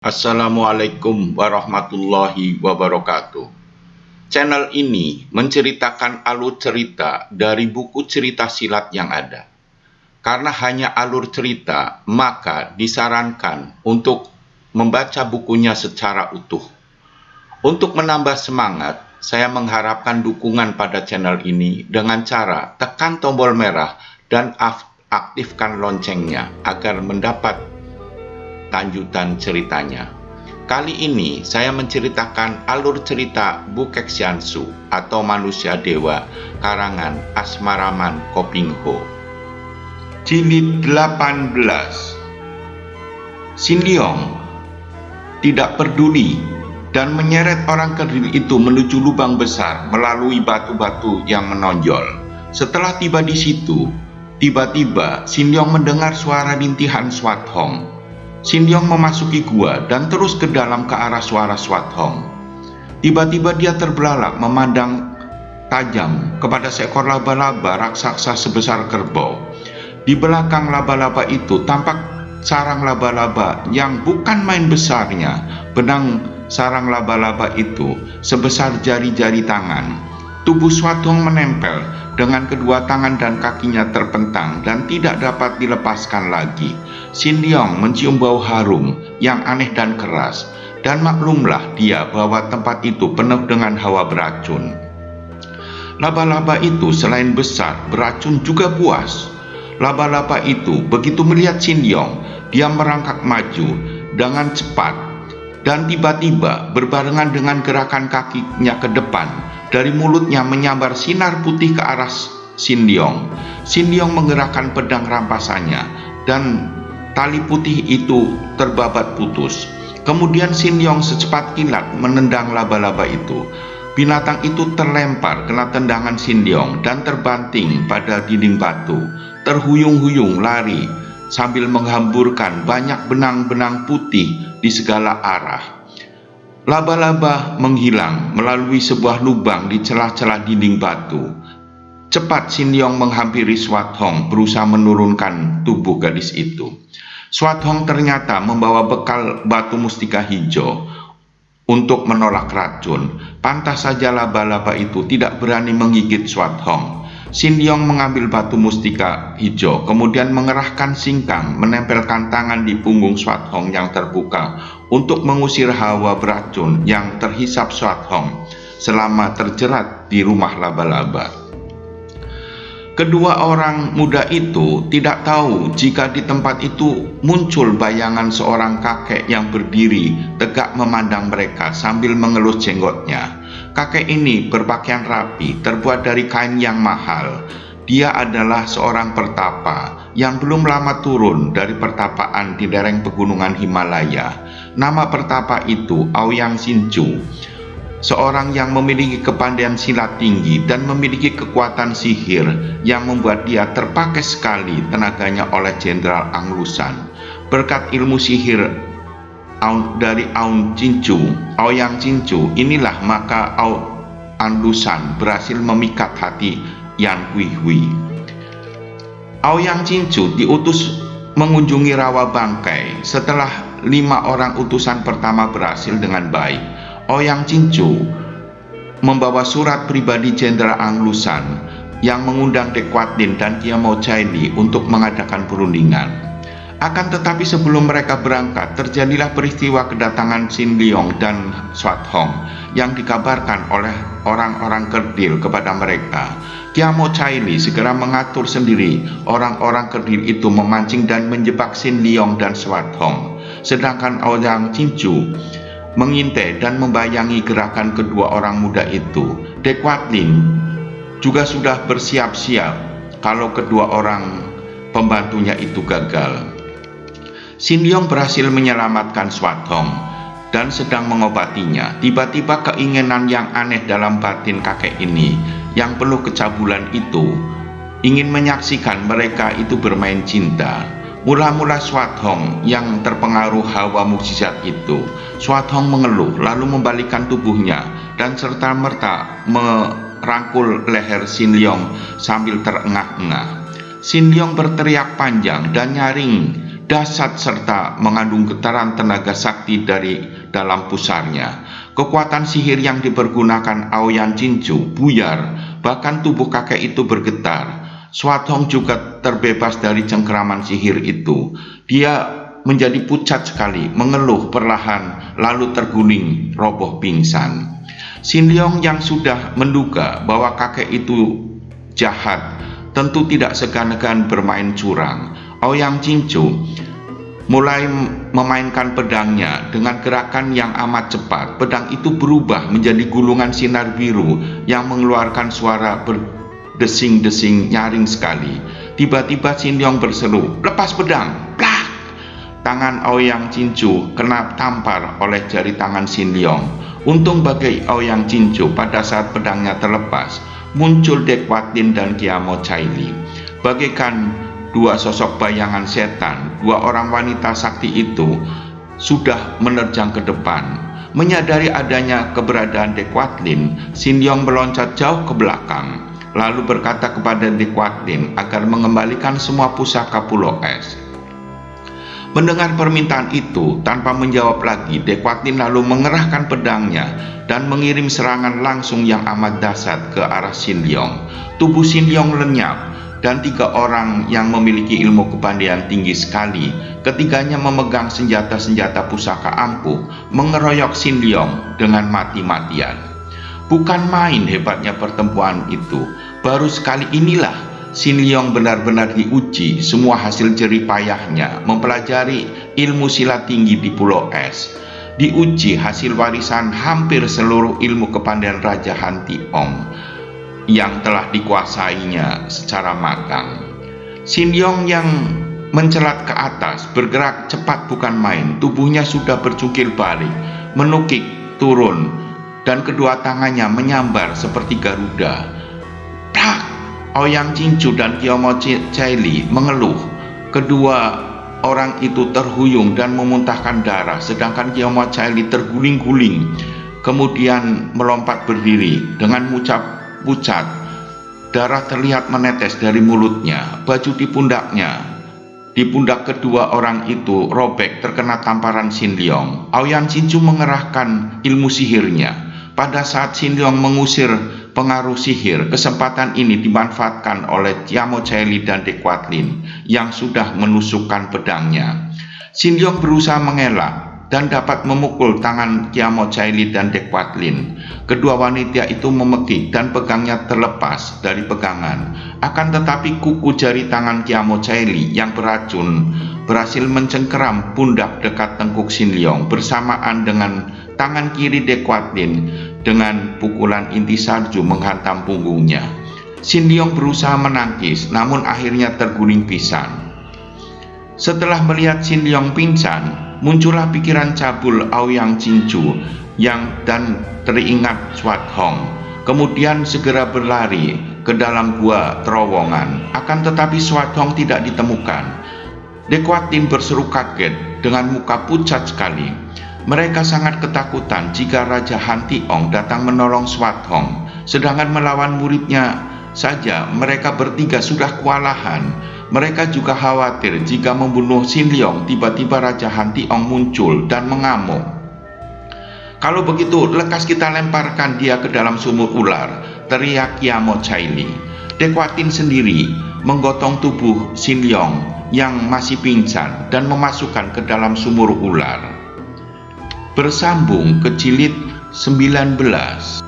Assalamualaikum warahmatullahi wabarakatuh. Channel ini menceritakan alur cerita dari buku cerita silat yang ada. Karena hanya alur cerita, maka disarankan untuk membaca bukunya secara utuh. Untuk menambah semangat, saya mengharapkan dukungan pada channel ini dengan cara tekan tombol merah dan aktifkan loncengnya agar mendapat lanjutan ceritanya. Kali ini saya menceritakan alur cerita Bukek Xiansu atau Manusia Dewa karangan Asmaraman Kopingho. Jilid 18. Sin Leong tidak peduli dan menyeret orang kerdil itu menuju lubang besar melalui batu-batu yang menonjol. Setelah tiba di situ, tiba-tiba Sin Leong mendengar suara rintihan Swat Hong. Sin Leong memasuki gua dan terus ke dalam ke arah suara Swat Hong. Tiba-tiba dia terbelalak memandang tajam kepada seekor laba-laba raksasa sebesar kerbau. Di belakang laba-laba itu tampak sarang laba-laba yang bukan main besarnya. Benang sarang laba-laba itu sebesar jari-jari tangan. Tubuh Swat Hong menempel dengan kedua tangan dan kakinya terpentang dan tidak dapat dilepaskan lagi. Sin Leong mencium bau harum yang aneh dan keras, dan maklumlah dia bahwa tempat itu penuh dengan hawa beracun. Laba-laba itu selain besar, beracun juga buas. Laba-laba itu begitu melihat Sin Leong, dia merangkak maju dengan cepat, dan tiba-tiba berbarengan dengan gerakan kakinya ke depan, dari mulutnya menyambar sinar putih ke arah Sin Leong. Sin Leong menggerakkan pedang rampasannya, dan tali putih itu terbabat putus. Kemudian Sin Leong secepat kilat menendang laba-laba itu. Binatang itu terlempar kena tendangan Sin Leong dan terbanting pada dinding batu. Terhuyung-huyung lari sambil menghamburkan banyak benang-benang putih di segala arah. Laba-laba menghilang melalui sebuah lubang di celah-celah dinding batu. Cepat Sin Leong menghampiri Swat Hong berusaha menurunkan tubuh gadis itu. Swat Hong ternyata membawa bekal batu mustika hijau untuk menolak racun. Pantas saja laba-laba itu tidak berani menggigit Swat Hong. Sin Leong mengambil batu mustika hijau, kemudian mengerahkan singkang, menempelkan tangan di punggung Swat Hong yang terbuka untuk mengusir hawa beracun yang terhisap Swat Hong selama terjerat di rumah laba-laba. Kedua orang muda itu tidak tahu jika di tempat itu muncul bayangan seorang kakek yang berdiri tegak memandang mereka sambil mengelus jenggotnya. Kakek ini berpakaian rapi, terbuat dari kain yang mahal. Dia adalah seorang pertapa yang belum lama turun dari pertapaan di lereng pegunungan Himalaya. Nama pertapa itu Aoyang Sinchu, seorang yang memiliki kepandaian silat tinggi dan memiliki kekuatan sihir yang membuat dia terpakai sekali tenaganya oleh Jenderal Anglusan. Berkat ilmu sihir dari Aoyang Sinchu inilah maka Anglusan berhasil memikat hati Yan Huihui. Aoyang Sinchu diutus mengunjungi rawa bangkai setelah 5 orang utusan pertama berhasil dengan baik. Aoyang Sinchu membawa surat pribadi Jenderal Anglusan yang mengundang Dequatlin dan Kiamo Chaili untuk mengadakan perundingan. Akan tetapi sebelum mereka berangkat, terjadilah peristiwa kedatangan Sin Leong dan Swat Hong yang dikabarkan oleh orang-orang kerdil kepada mereka. Kiamo Chaili segera mengatur sendiri orang-orang kerdil itu memancing dan menjebak Sin Leong dan Swat Hong. Sedangkan Aoyang Sinchu mengintai dan membayangi gerakan kedua orang muda itu. Dequatlin juga sudah bersiap-siap kalau kedua orang pembantunya itu gagal. Sin Leong berhasil menyelamatkan Swat Hong dan sedang mengobatinya. Tiba-tiba keinginan yang aneh dalam batin kakek ini yang penuh kecabulan itu ingin menyaksikan mereka itu bermain cinta. Mula-mula Swat Hong yang terpengaruh hawa mukjizat itu. Swat Hong mengeluh lalu membalikkan tubuhnya dan serta-merta merangkul leher Sin Leong sambil terengah-engah. Sin Leong berteriak panjang dan nyaring dahsyat serta mengandung getaran tenaga sakti dari dalam pusarnya. Kekuatan sihir yang dipergunakan Aoyan Jinchu buyar, bahkan tubuh kakek itu bergetar. Swathong juga terbebas dari cengkeraman sihir itu. Dia menjadi pucat sekali, mengeluh perlahan, lalu terguling roboh pingsan. Sin Leong yang sudah menduga bahwa kakek itu jahat, tentu tidak segan-segan bermain curang. Aoyan Jinchu mulai memainkan pedangnya dengan gerakan yang amat cepat. Pedang itu berubah menjadi gulungan sinar biru yang mengeluarkan suara berdesing-desing nyaring sekali. Tiba-tiba Sin Leong berseru, "Lepas pedang!" Plak! Tangan Aoyan Jinchu kena tampar oleh jari tangan Sin Leong. Untung bagi Aoyan Jinchu, pada saat pedangnya terlepas, muncul Dequatlin dan Kiamo Chaili. Bagaikan dua sosok bayangan setan, dua orang wanita sakti itu sudah menerjang ke depan. Menyadari adanya keberadaan Dequatlin, Sin Leong meloncat jauh ke belakang, lalu berkata kepada Dequatlin agar mengembalikan semua pusaka Pulau Es. Mendengar permintaan itu, tanpa menjawab lagi, Dequatlin lalu mengerahkan pedangnya dan mengirim serangan langsung yang amat dahsyat ke arah Sin Leong. Tubuh Sin Leong lenyap, dan 3 orang yang memiliki ilmu kepandaian tinggi sekali, ketiganya memegang senjata-senjata pusaka ampuh, mengeroyok Sin Leong dengan mati-matian. Bukan main hebatnya pertempuran itu. Baru sekali inilah Sin Leong benar-benar diuji semua hasil jerih payahnya mempelajari ilmu silat tinggi di Pulau Es. Diuji hasil warisan hampir seluruh ilmu kepandaian Raja Han Tiong yang telah dikuasainya secara matang. Sin Leong yang mencelat ke atas, bergerak cepat bukan main. Tubuhnya sudah bercungkil balik, menukik turun, dan kedua tangannya menyambar seperti Garuda. Plak! Aoyan Jinchu dan Kiamo Chaili mengeluh. Kedua orang itu terhuyung dan memuntahkan darah, sedangkan Kiamo Chaili terguling-guling, kemudian melompat berdiri dengan pucat. Darah terlihat menetes dari mulutnya. Baju di pundak kedua orang itu robek terkena tamparan Sin Leong. Aoyan Jinchu mengerahkan ilmu sihirnya. Pada saat Sin Leong mengusir pengaruh sihir, kesempatan ini dimanfaatkan oleh Kiamo Chaili dan Dequatlin yang sudah menusukkan pedangnya. Sin Leong berusaha mengelak dan dapat memukul tangan Kiamo Chaili dan Dequatlin. Kedua wanita itu memekik dan pegangnya terlepas dari pegangan. Akan tetapi kuku jari tangan Kiamo Chaili yang beracun berhasil mencengkeram pundak dekat tengkuk Sin Leong bersamaan dengan tangan kiri Dequatlin dengan pukulan inti salju menghantam punggungnya. Sin Leong berusaha menangkis, namun akhirnya terguling pisan. Setelah melihat Sin Leong pingsan, muncullah pikiran cabul Aoyan Jinchu dan teringat Swathong. Kemudian segera berlari ke dalam gua terowongan. Akan tetapi Swathong tidak ditemukan. Dequatlin berseru kaget dengan muka pucat sekali. Mereka sangat ketakutan jika Raja Han Tiong datang menolong Swathong, sedangkan melawan muridnya saja mereka bertiga sudah kewalahan. Mereka juga khawatir jika membunuh Sin Leong, tiba-tiba Raja Han Tiong muncul dan mengamuk. "Kalau begitu, lekas kita lemparkan dia ke dalam sumur ular," teriak Kiamo Chaili. Dequatlin sendiri menggotong tubuh Sin Leong yang masih pingsan dan memasukkan ke dalam sumur ular. Bersambung ke jilid 19.